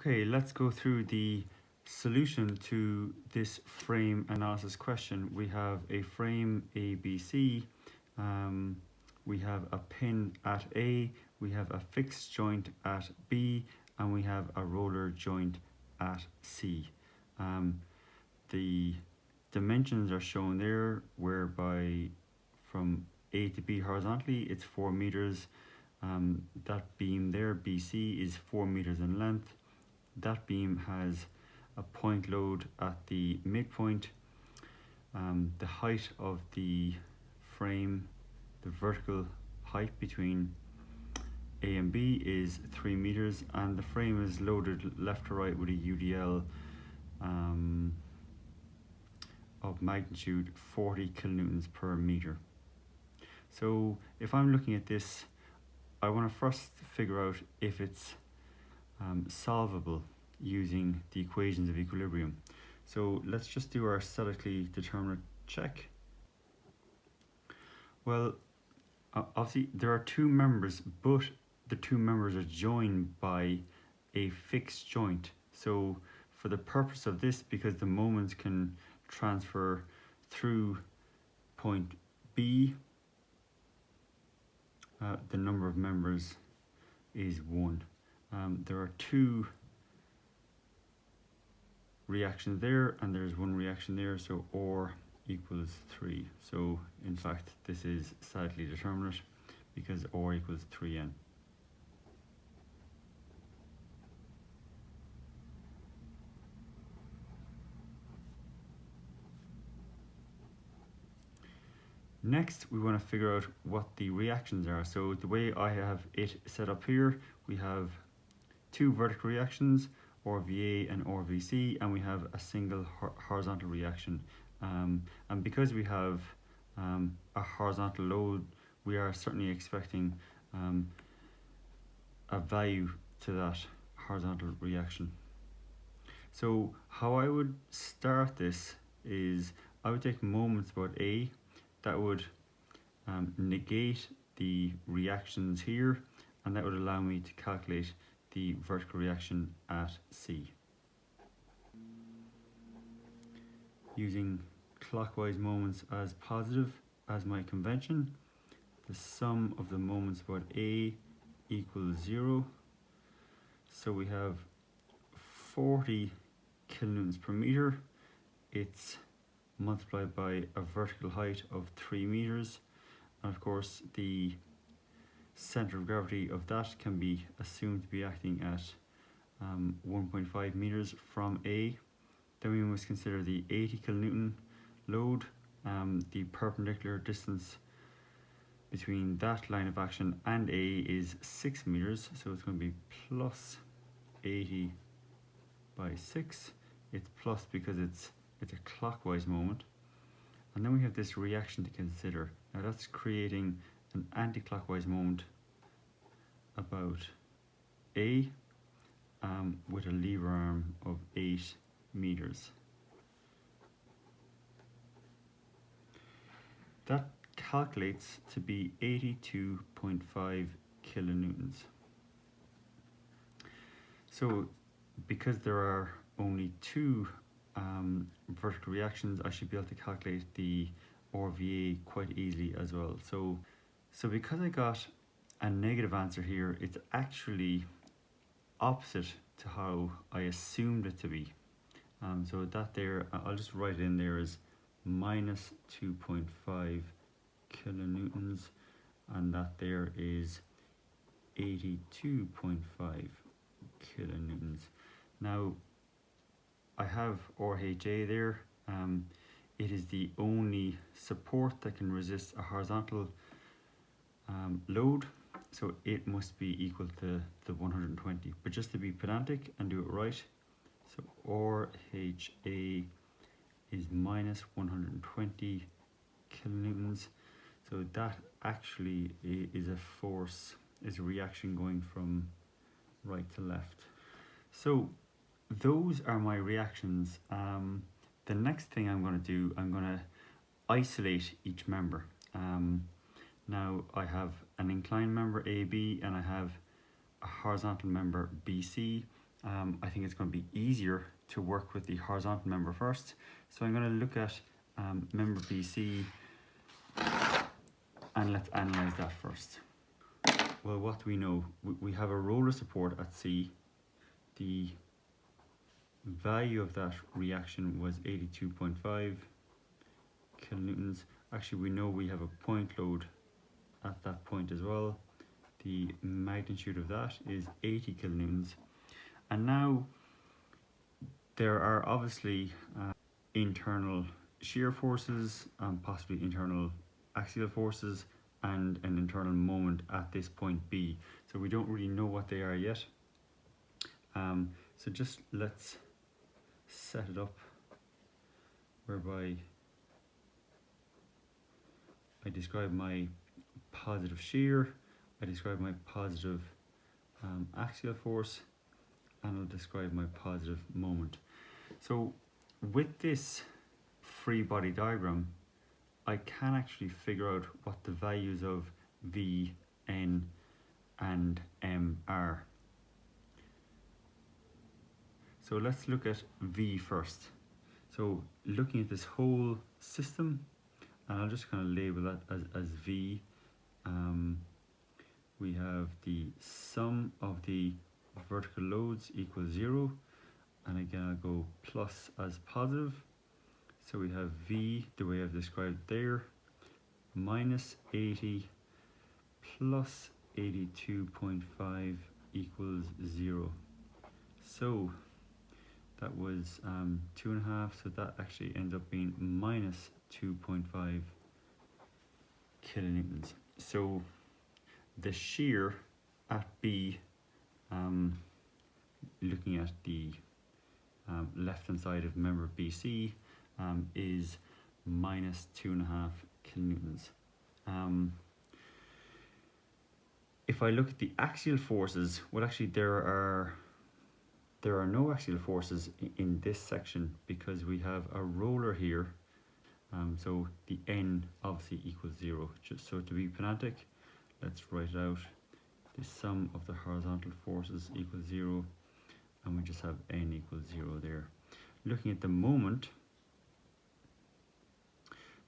Okay, let's go through the solution to this frame analysis question. We have a frame ABC, we have a pin at A, we have a fixed joint at B, and we have a roller joint at C. The dimensions are shown there, whereby from A to B horizontally it's 4 meters. That beam there, BC, is 4 meters in length. That beam has a point load at the midpoint. The height of the frame, the vertical height between A and B is 3 meters, and the frame is loaded left to right with a UDL of magnitude 40 kilonewtons per meter. So if I'm looking at this, I want to first figure out if it's solvable using the equations of equilibrium. So let's just do our statically determinate check. Well, obviously there are two members, but the two members are joined by a fixed joint. So for the purpose of this, because the moments can transfer through point B, the number of members is 1. There are 2 reactions there, and there's 1 reaction there, so OR equals 3. So in fact this is statically determinate because OR equals 3n. Next, we want to figure out what the reactions are. So the way I have it set up here, we have 2 vertical reactions, RVA and RVC, and we have a single horizontal reaction. And because we have a horizontal load, we are certainly expecting a value to that horizontal reaction. So how I would start this is I would take moments about A that would negate the reactions here, and that would allow me to calculate the vertical reaction at C. Using clockwise moments as positive as my convention, the sum of the moments about A equals 0. So we have 40 kilonewtons per meter. It's multiplied by a vertical height of 3 meters, and of course the center of gravity of that can be assumed to be acting at 1.5 meters from A. Then we must consider the 80 kilonewton load. The perpendicular distance between that line of action and A is 6 meters, so it's going to be plus 80 by 6. It's plus because it's a clockwise moment. And then we have this reaction to consider. Now that's creating an anti-clockwise moment about A with a lever arm of 8 meters. That calculates to be 82.5 kilonewtons. So because there are only 2 vertical reactions, I should be able to calculate the RVA quite easily as well. So because I got a negative answer here, it's actually opposite to how I assumed it to be. So that there, I'll just write it in there as minus 2.5 kilonewtons, and that there is 82.5 kilonewtons. Now I have RHA there. It is the only support that can resist a horizontal load, so it must be equal to the 120. But just to be pedantic and do it right, so RHA is minus 120 kilonewtons. So that actually is a force, is a reaction going from right to left. So those are my reactions. The next thing I'm going to do, I'm going to isolate each member. Now I have an inclined member AB and I have a horizontal member BC, I think it's going to be easier to work with the horizontal member first. So I'm going to look at member BC, and let's analyze that first. Well, what do we know? We have a roller support at C. The value of that reaction was 82.5 kilonewtons. Actually, we know we have a point load at that point as well. The magnitude of that is 80 kilonewtons. And now there are obviously internal shear forces, possibly internal axial forces, and an internal moment at this point B. So we don't really know what they are yet. So just let's set it up whereby I describe my positive shear, I describe my positive axial force, and I'll describe my positive moment. So with this free body diagram, I can actually figure out what the values of V, N, and M are. So let's look at V first. So looking at this whole system, and I'll just kind of label that as V. We have the sum of the vertical loads equals 0, and again I'll go plus as positive. So we have V, the way I've described there, minus 80 plus 82.5 equals 0. So that was 2.5, so that actually ends up being minus 2.5 kilonewtons. So the shear at B, looking at the left hand side of member BC, is minus 2.5 kilonewtons. If I look at the axial forces, well, actually there are no axial forces in this section because we have a roller here. So the N obviously equals 0. Just so to be pedantic, let's write it out. The sum of the horizontal forces equals 0, and we just have N equals 0 there. Looking at the moment,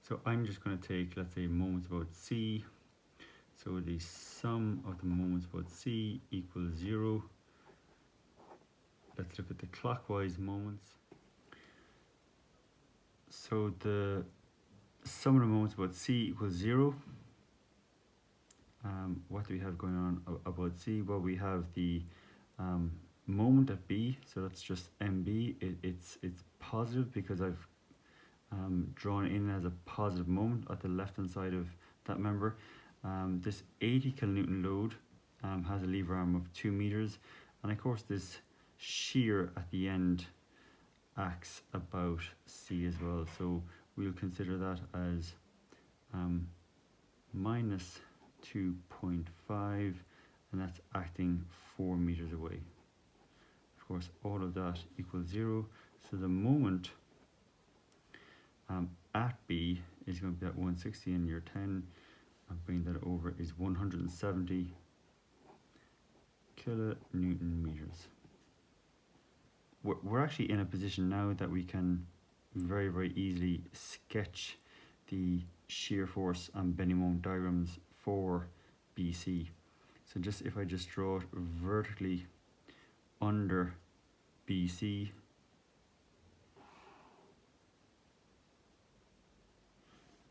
so I'm just going to take, let's say, moments about C. So the sum of the moments about C equals 0. Let's look at the clockwise moments. So the sum of the moments about C equals 0. What do we have going on about C? Well, we have the moment at B, so that's just MB. It's positive because I've drawn in as a positive moment at the left hand side of that member. This 80 kilonewton load has a lever arm of 2 meters, and of course this shear at the end acts about C as well, so we'll consider that as minus 2.5, and that's acting 4 meters away. Of course, all of that equals 0, so the moment at B is going to be at 160 in year 10, and bring that over is 170 kilonewton meters. We're actually in a position now that we can very, very easily sketch the shear force and bending moment diagrams for BC. So just if I just draw it vertically under BC,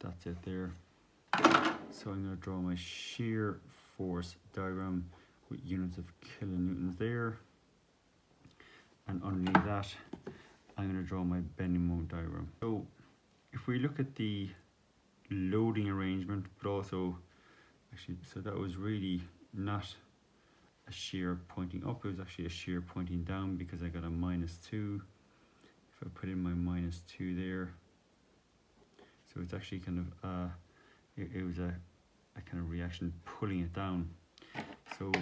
that's it there. So I'm going to draw my shear force diagram with units of kilonewtons there, and underneath that I'm going to draw my bending moment diagram. So if we look at the loading arrangement, but also actually, so that was really not a shear pointing up, it was actually a shear pointing down because I got a minus 2. If I put in my minus 2 there, so it's actually kind of it was a kind of reaction pulling it down. So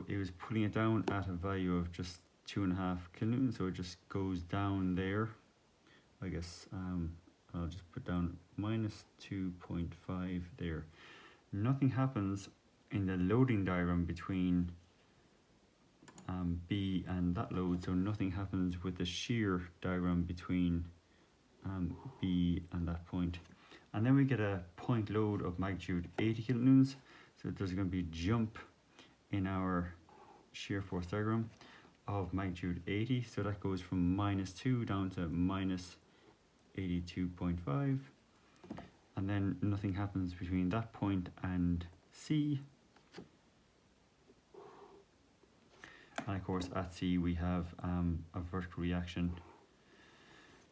it was pulling it down at a value of just 2.5 kilonewtons, so it just goes down there. I guess I'll just put down minus 2.5 there. Nothing happens in the loading diagram between B and that load, so nothing happens with the shear diagram between B and that point. And then we get a point load of magnitude 80 kilonewtons, so there's going to be a jump in our shear force diagram of magnitude 80, so that goes from -2 down to -82.5, and then nothing happens between that point and C. And of course at C we have a vertical reaction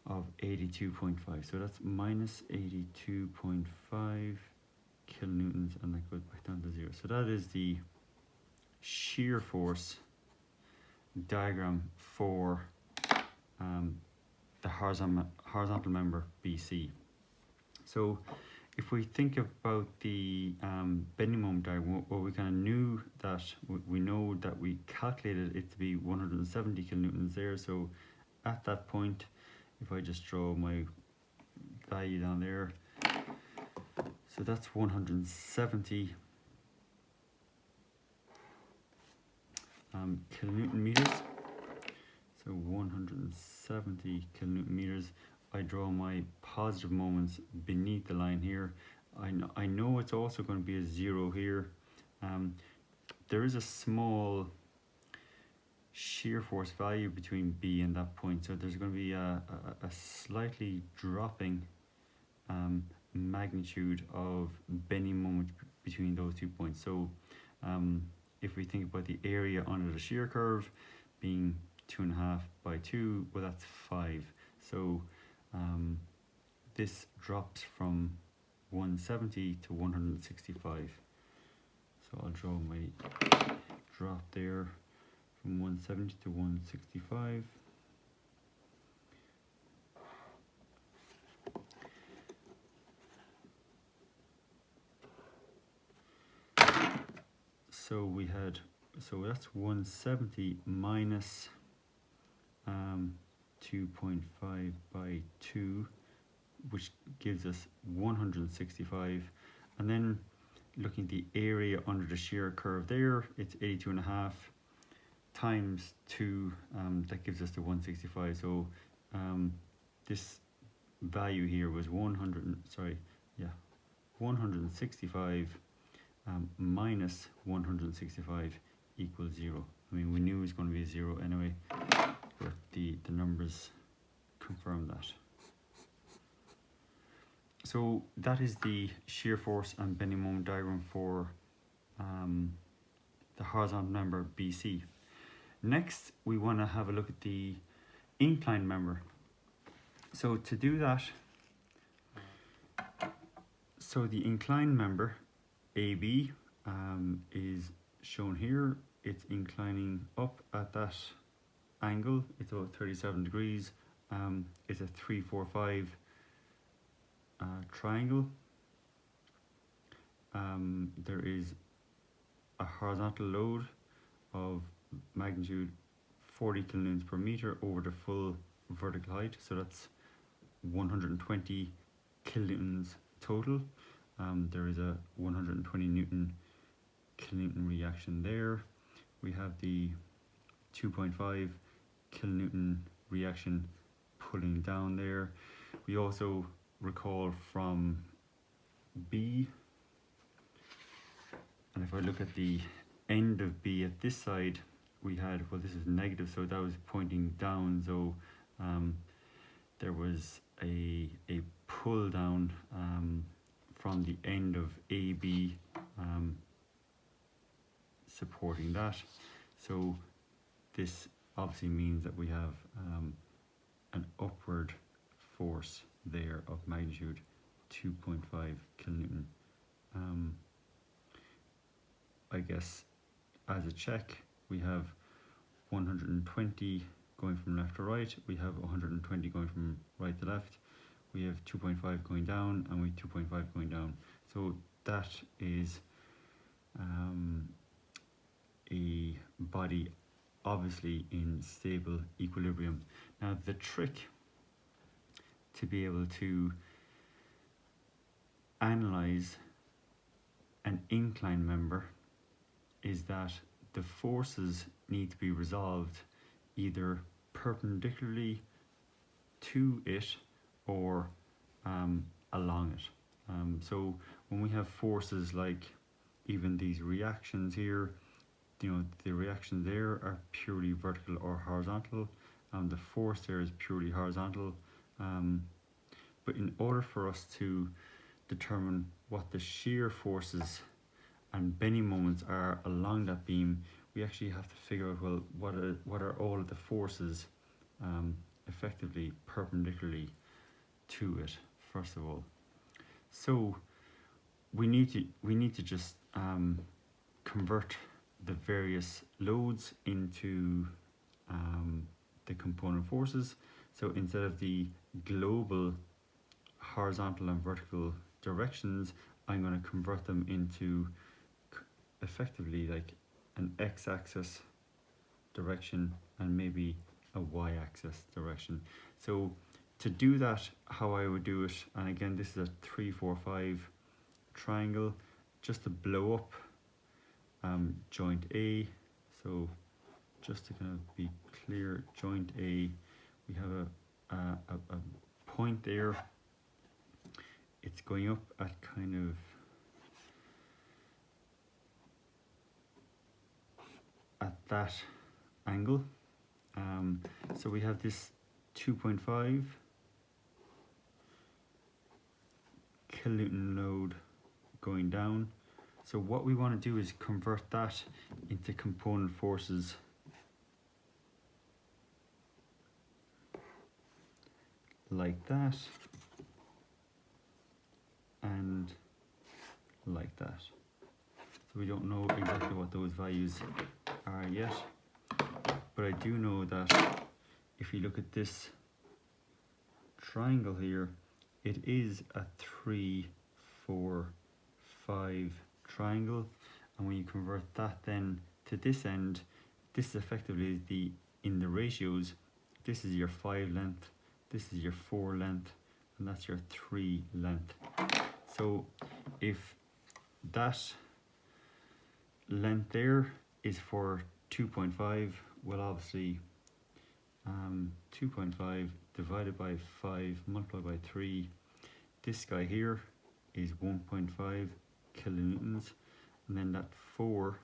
of 82.5, so that's -82.5 kilonewtons, and that goes back down to 0. So that is the shear force diagram for the horizontal member BC. So if we think about the bending moment diagram, well, we kind of knew that, we know that we calculated it to be 170 kilonewtons there. So at that point, if I just draw my value down there, so that's 170 kilonewton meters. So 170 kilonewton meters. I draw my positive moments beneath the line here. I know it's also going to be a 0 here. There is a small shear force value between B and that point, so there's going to be a slightly dropping magnitude of bending moment between those 2 points. So if we think about the area under the shear curve being 2.5 by 2, well, that's 5. So this drops from 170 to 165. So I'll draw my drop there from 170 to 165. So we had, so that's 170 minus 2.5 by 2, which gives us 165. And then looking at the area under the shear curve there, it's 82.5 times 2, that gives us the 165. So this value here was 165 minus 165 equals 0. I mean, we knew it was going to be 0 anyway, but the numbers confirm that. So that is the shear force and bending moment diagram for the horizontal member BC. Next, we want to have a look at the inclined member. So to do that, so the inclined member AB is shown here. It's inclining up at that angle. It's about 37 degrees. It's a 3-4-5 triangle. There is a horizontal load of magnitude 40 kilonewtons per meter over the full vertical height, so that's 120 kilonewtons total. There is a 120 kilonewton reaction there. We have the 2.5 kilonewton reaction pulling down there. We also recall from B, and if I look at the end of B at this side, we had, well, this is negative, so that was pointing down, so there was a pull down from the end of AB supporting that. So this obviously means that we have an upward force there of magnitude 2.5 kilonewton. I guess as a check, we have 120 going from left to right, we have 120 going from right to left, we have 2.5 going down, and we have 2.5 going down. So that is a body obviously in stable equilibrium. Now the trick to be able to analyze an inclined member is that the forces need to be resolved either perpendicularly to it or along it. So when we have forces like even these reactions here, you know, the reactions there are purely vertical or horizontal, and the force there is purely horizontal. But in order for us to determine what the shear forces and bending moments are along that beam, we actually have to figure out, well, what are all of the forces effectively perpendicularly to it, first of all. So we need to just convert the various loads into the component forces. So instead of the global horizontal and vertical directions, I'm going to convert them into effectively like an x-axis direction and maybe a y-axis direction. So to do that, how I would do it, and again this is a 3, 4, 5 triangle, just to blow up joint A. So just to kind of be clear, joint A, we have a point there. It's going up at kind of at that angle. So we have this 2.5 kilonewton load going down. So what we want to do is convert that into component forces like that and like that. So we don't know exactly what those values are yet, but I do know that if you look at this triangle here, it is a 3, 4, 5 triangle, and when you convert that then to this end, this is effectively in the ratios, this is your 5 length, this is your 4 length, and that's your 3 length. So if that length there is for 2.5, well obviously 2.5 divided by 5 multiplied by 3, this guy here is 1.5 kilonewtons, and then that 4,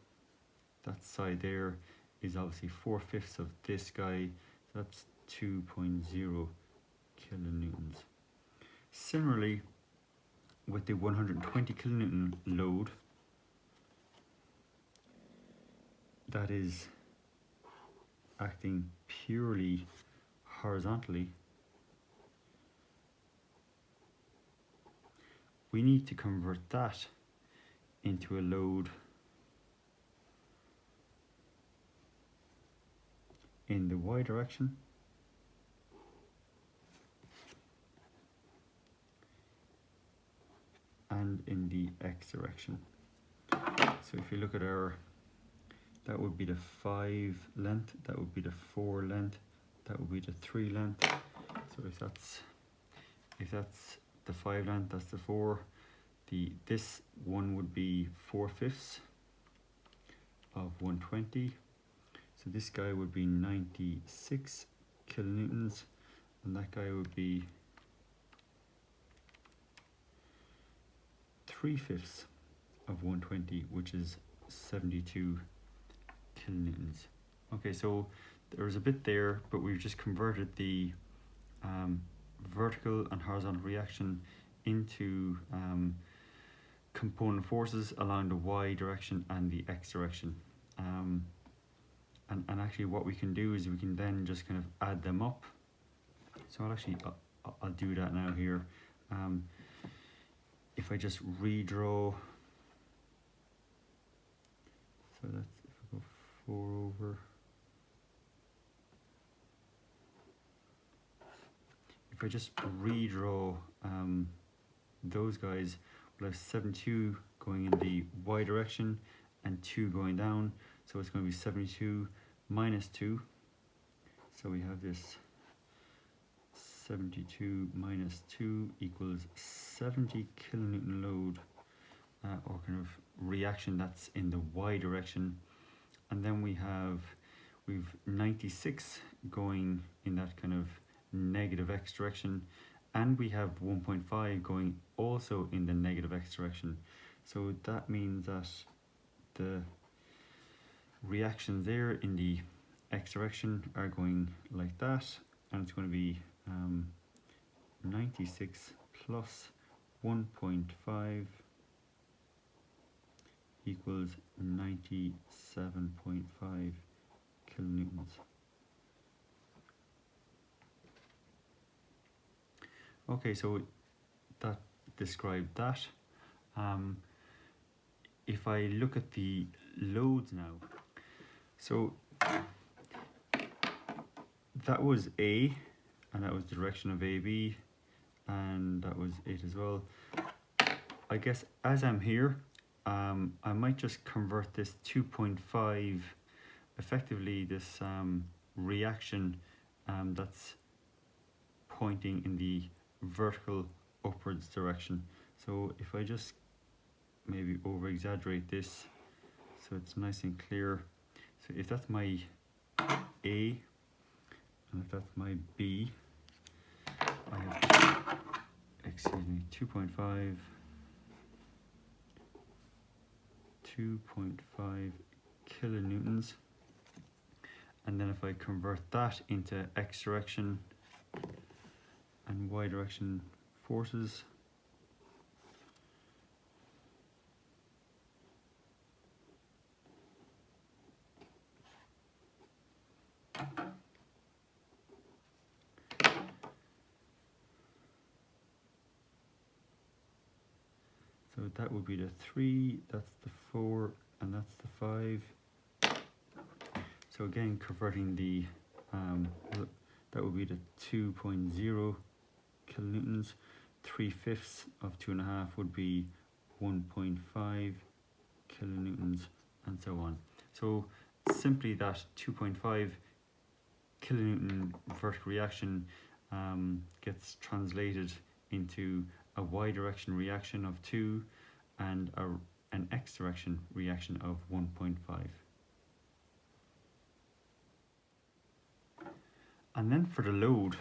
that side there is obviously 4/5 of this guy, so that's 2.0 kilonewtons. Similarly, with the 120 kilonewton load, that is acting purely horizontally, we need to convert that into a load in the y direction and in the x direction. So if you look at our, that would be the 5 length, that would be the 4 length, that would be the 3 length. So if that's the 5 length, that's the 4. This one would be 4/5 of 120. So this guy would be 96 kilonewtons, and that guy would be 3/5 of 120, which is 72 kilonewtons. Okay, so there was a bit there, but we've just converted the vertical and horizontal reaction into component forces along the y direction and the x direction. And actually what we can do is we can then just kind of add them up. So I'll do that now here. If I just redraw, so that's, if I go 4 over, if I just redraw those guys, we'll have 72 going in the y direction and 2 going down, so it's going to be 72 minus 2. So we have this 72 minus 2 equals 70 kilonewton load, or kind of reaction that's in the y direction, and then we've 96 going in that kind of negative x direction, and we have 1.5 going also in the negative x direction. So that means that the reactions there in the x direction are going like that, and it's going to be 96 plus 1.5 equals 97.5 kilonewtons. Okay, so that described that. If I look at the loads now, so that was A, and that was the direction of AB, and that was it as well. I guess as I'm here, I might just convert this 2.5, effectively this reaction that's pointing in the vertical upwards direction. So if I just maybe over exaggerate this so it's nice and clear. So if that's my A and if that's my B, I have, excuse me, 2.5 kilonewtons, and then if I convert that into x direction and y direction forces, so that would be the 3, that's the 4, and that's the 5. So again, converting the, that would be the 2.0 kilonewtons. 3/5 of 2.5 would be 1.5 kilonewtons, and so on. So simply that 2.5 kilonewton vertical reaction gets translated into a y direction reaction of 2 and an x direction reaction of 1.5. And then for the load,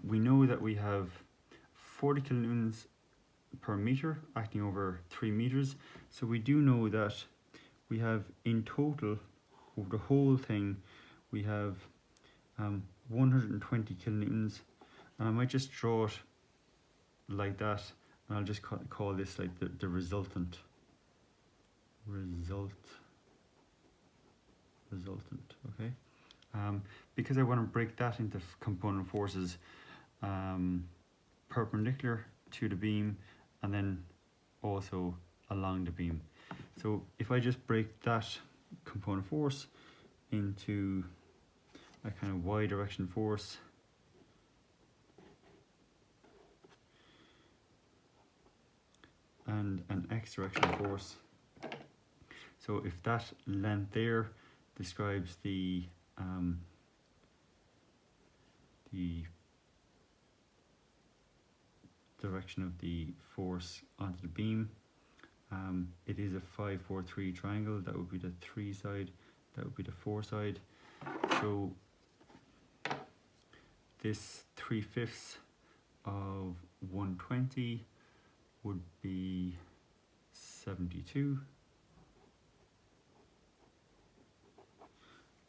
we know that we have 40 kilonewtons per meter acting over 3 meters. So we do know that we have in total, over the whole thing, we have 120 kilonewtons. And I might just draw it like that, and I'll just call this like the resultant, okay? Because I want to break that into component forces perpendicular to the beam and then also along the beam. So if I just break that component force into a kind of y direction force and an x direction force, so if that length there describes the direction of the force onto the beam, it is a 5-4-3 triangle. That would be the 3 side, that would be the 4 side. So this 3/5 of 120 would be 72,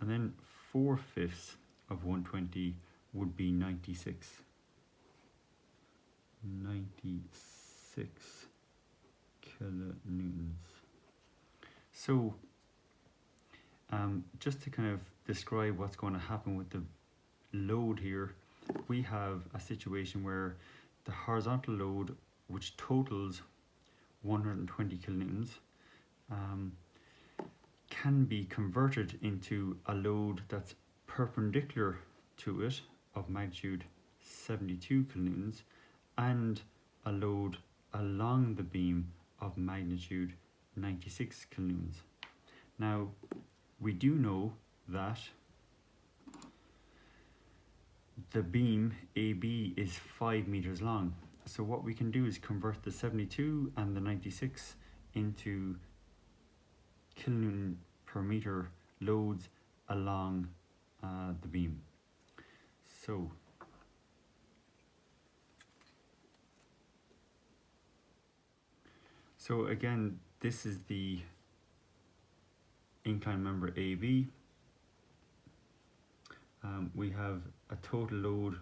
and then 4/5 of 120 would be 96 kilonewtons. So just to kind of describe what's going to happen with the load here, we have a situation where the horizontal load, which totals 120 kilonewtons, can be converted into a load that's perpendicular to it of magnitude 72 kilonewtons and a load along the beam of magnitude 96 kilonewtons. Now, we do know that the beam AB is 5 meters long. So what we can do is convert the 72 and the 96 into kilonewton per meter loads along the beam. So again, this is the incline member AB. We have a total load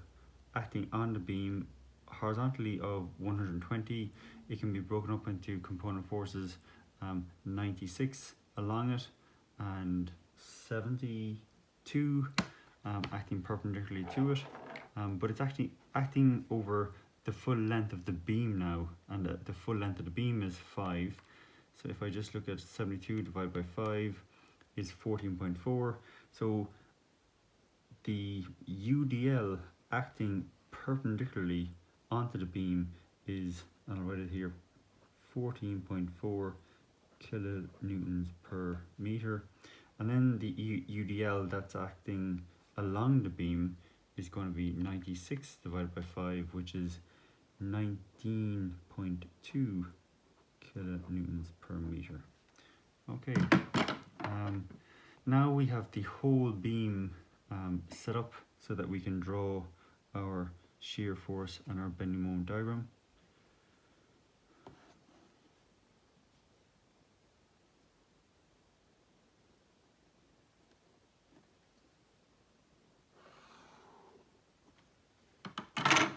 acting on the beam horizontally of 120. It can be broken up into component forces, 96 along it and 72 acting perpendicularly to it. But it's actually acting over the full length of the beam now, and the full length of the beam is 5. So if I just look at 72 divided by 5 is 14.4. So the UDL acting perpendicularly onto the beam is, and I'll write it here, 14.4 kilonewtons per meter. And then the UDL that's acting along the beam is going to be 96 divided by 5, which is 19.2 kilonewtons per meter. Okay, now we have the whole beam set up so that we can draw our shear force and our bending moment diagram.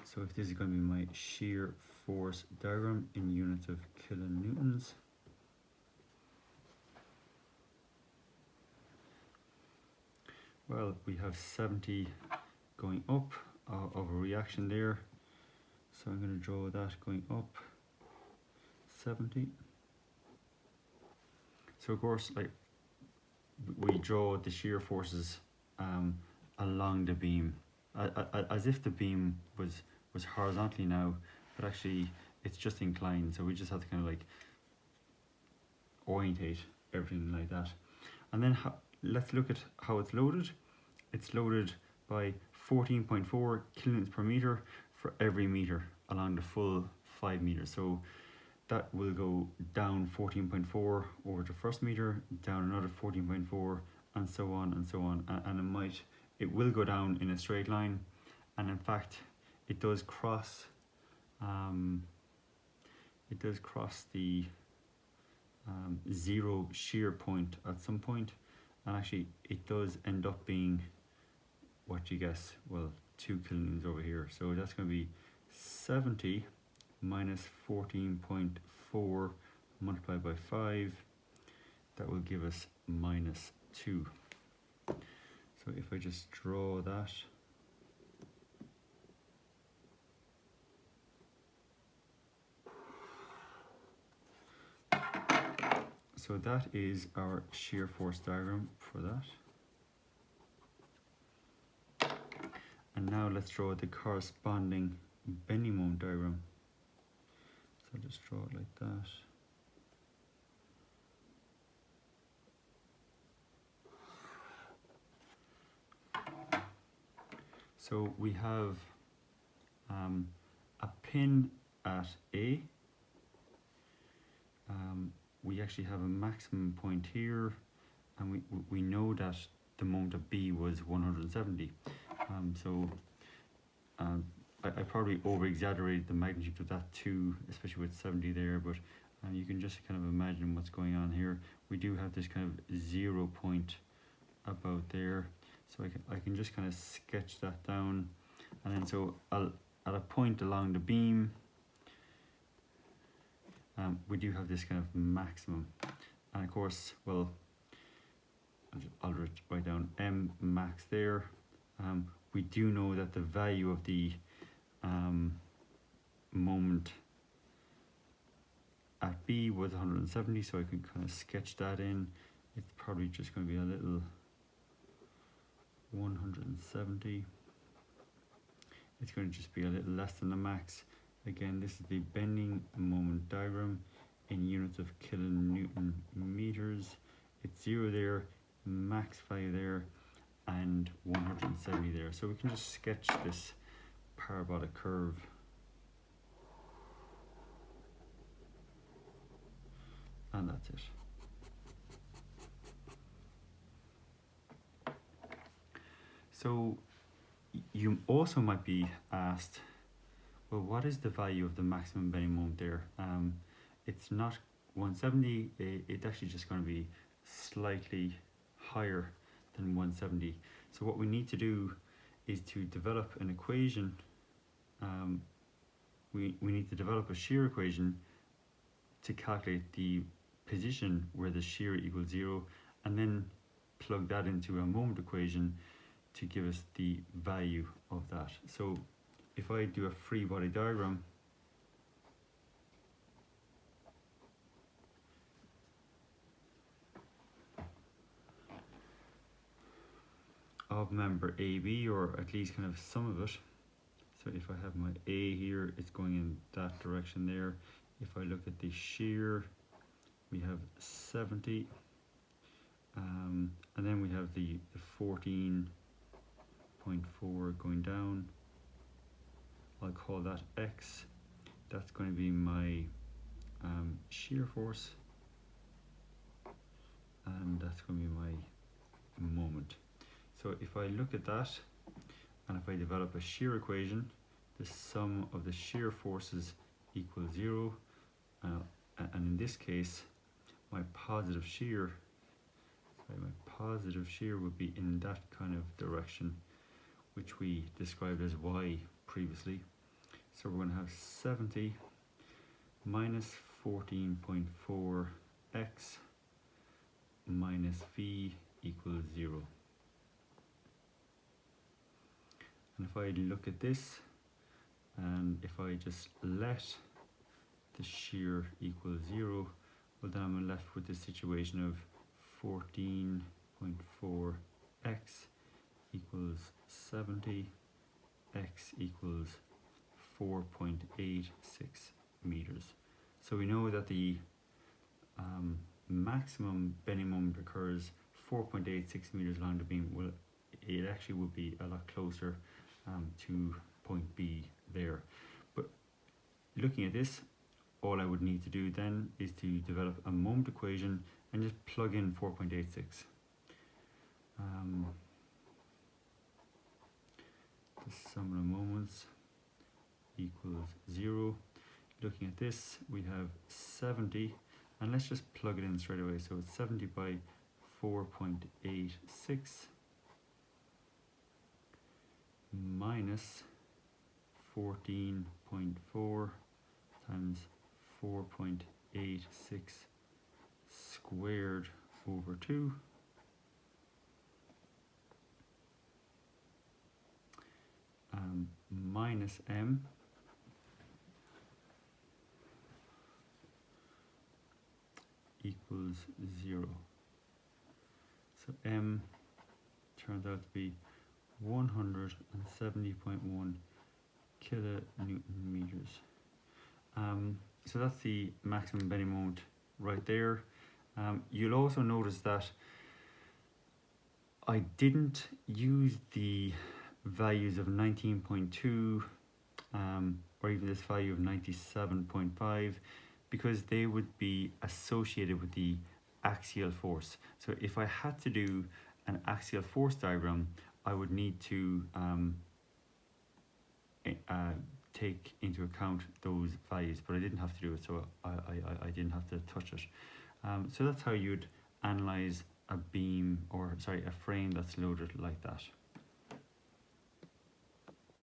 So if this is going to be my shear force diagram in units of kilonewtons. Well, we have 70 going up of a reaction there. So I'm going to draw that going up 70. So of course, like, we draw the shear forces along the beam as if the beam was horizontally now, but actually it's just inclined. So we just have to kind of like orientate everything like that. And then let's look at how it's loaded. It's loaded by 14.4 kilonewtons per meter for every meter along the full 5 meters. So that will go down 14.4 over the first meter, down another 14.4, and so on and so on. And it will go down in a straight line, and in fact it does cross the zero shear point at some point, and actually it does end up being, what you guess, well, 2 kilonewtons over here. So that's going to be 70 minus 14.4 multiplied by 5. That will give us minus 2. So if I just draw that, so that is our shear force diagram for that. And now let's draw the corresponding bending moment diagram. So I'll just draw it like that. So we have a pin at A. We actually have a maximum point here, and we know that the moment at B was 170. I probably over-exaggerated the magnitude of that too, especially with 70 there, but you can just kind of imagine what's going on here. We do have this kind of 0 point about there, so I can just kind of sketch that down. And then so at a point along the beam, we do have this kind of maximum, and of course, well, I'll write down M max there. We do know that the value of the moment at B was 170, so I can kind of sketch that in. It's probably just going to be a little 170. It's going to just be a little less than the max. Again, this is the bending moment diagram in units of kilonewton meters. It's 0 there, max value there, and 170 there. So we can just sketch this parabolic curve. And that's it. So you also might be asked, well, what is the value of the maximum bending moment there? It's not 170, it's actually just going to be slightly higher than 170. So what we need to do is to develop an equation. We need to develop a shear equation to calculate the position where the shear equals 0, and then plug that into a moment equation to give us the value of that. So if I do a free body diagram, of member AB, or at least kind of some of it. So if I have my A here, it's going in that direction there. If I look at the shear, we have 70, and then we have the 14.4 going down. I'll call that X. That's going to be my shear force, and that's going to be my moment. So if I look at that, and if I develop a shear equation, the sum of the shear forces equals 0, and in this case, my positive shear would be in that kind of direction, which we described as Y previously. So we're going to have 70 minus 14.4 x minus v equals 0. And if I look at this, and if I just let the shear equal 0, well, then I'm left with the situation of 14.4 x equals 70, x equals 4.86 meters. So we know that the maximum bending moment occurs 4.86 meters along the beam. Well, it actually would be a lot closer to point B there. But looking at this, all I would need to do then is to develop a moment equation and just plug in 4.86. The sum of the moments equals 0. Looking at this, we have 70, and let's just plug it in straight away. So it's 70 by 4.86 minus 14.4 times 4.86 squared over 2 minus m equals 0. So m turns out to be 170.1 kilonewton meters. So that's the maximum bending moment right there. You'll also notice that I didn't use the values of 19.2 or even this value of 97.5 because they would be associated with the axial force. So if I had to do an axial force diagram, I would need to take into account those values, but I didn't have to do it, so I didn't have to touch it. So that's how you'd analyze a beam, or sorry, a frame that's loaded like that.